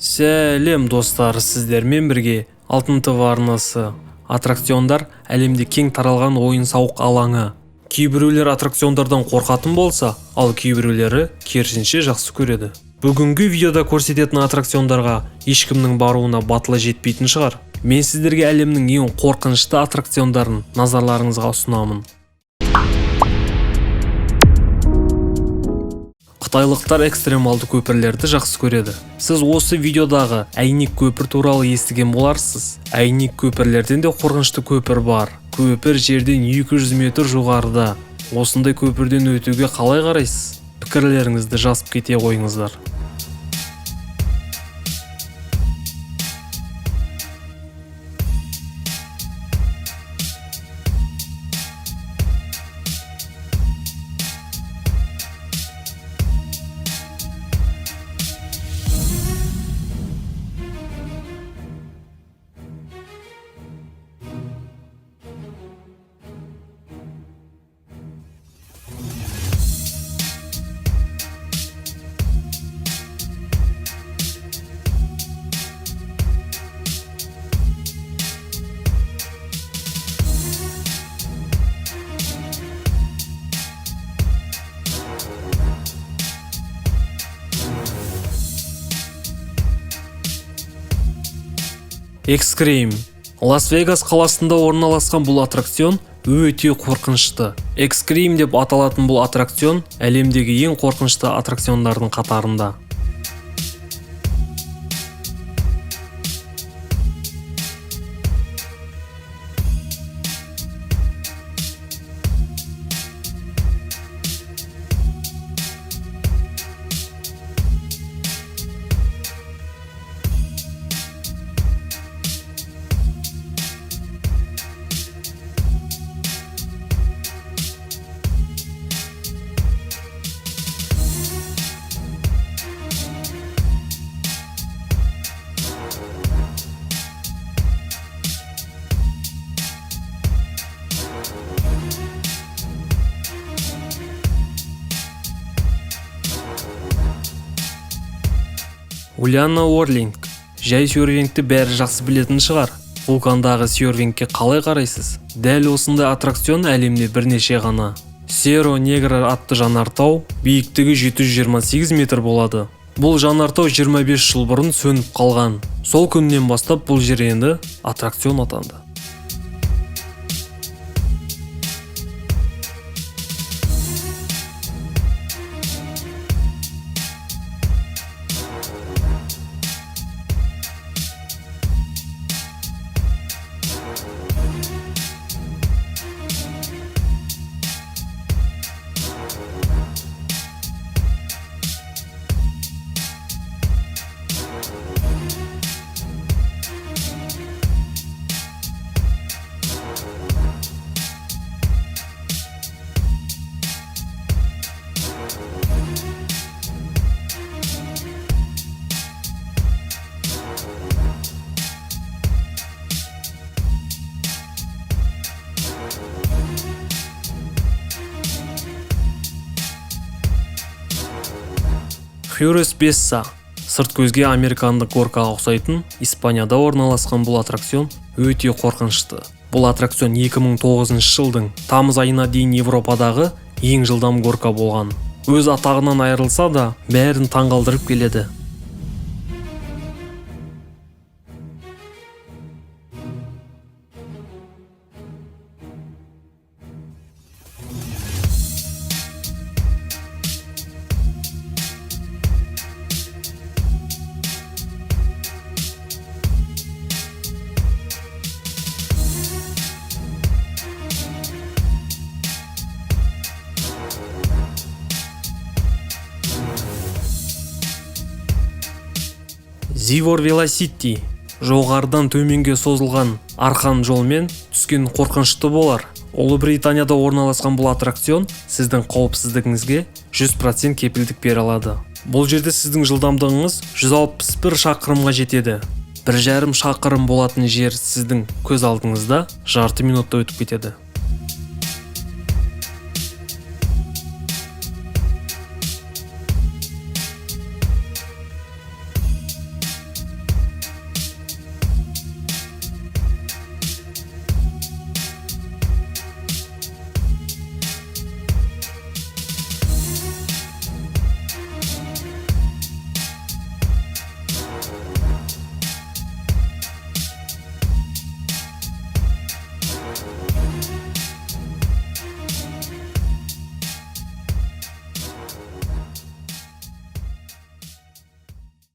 Сәлем достар, сіздермен бірге Алтын ТV арнасы. Аттракциондар әлемде кең таралған ойын-сауық алаңы. Кейбіреулер аттракциондардан қорқатын болса, ал кейбіреулері керісінше жақсы көреді. Бүгінгі видеода көрсететін аттракциондарға ешкімнің баруына батылы жетпейтін шығар. Мен сіздерге әлемнің ең қорқынышты аттракциондарын назарларыңызға ұсынамын. Қытайлықтар экстремалды көпірлерді жақсы көреді. Сіз осы видеодағы әйнек көпір туралы естіген боларсыз. Әйнек көпірлерден де қорқынышты көпір бар. Көпір жерден 200 метр жоғарыда. Осындай көпірден өтуге қалай қарайсыз? Пікірлеріңізді жазып кете қойыңыздар. Экскрим. Лас-Вегас қаласында орналасқан бұл аттракцион өте қорқынышты. Экскрим деп аталатын бұл аттракцион әлемдегі ең қорқынышты аттракциондардың қатарында. Ульяна Уорлинг. Жай серфингті бәрі жақсы білетін шығар. Вулкандағы серфингке қалай қарайсыз? Дәл осындай аттракцион әлемде бірнеше ғана. Серро Негра атты жанартау биіктігі 728 метр болады. Бұл жанартау 25 жыл бұрын сөніп қалған. Сол күннен бастап бұл жер енді аттракцион атанды. Хьюрес Бесса. Сырт көзге американдық горкаға ұқсайтын Испанияда орналасқан бұл аттракцион өте қорқынышты. Бұл аттракцион 2009 жылдың тамыз айына дейін Европадағы ең жылдам горка болған. Өз атағынан айырылса да, бәрін таңғалдырып келеді. Зивор Велосити. Жоғарыдан төменге созылған арқан жолмен түскен қорқынышты болар. Ұлыбританияда орналасқан бұл аттракцион сіздің қауіпсіздігіңізге 100% кепілдік бере алады. Бұл жерде сіздің жылдамдығыңыз 161 шақырымға жетеді. 1,5 шақырым болатын жер сіздің көз алдыңызда жарты минутта өтіп кетеді.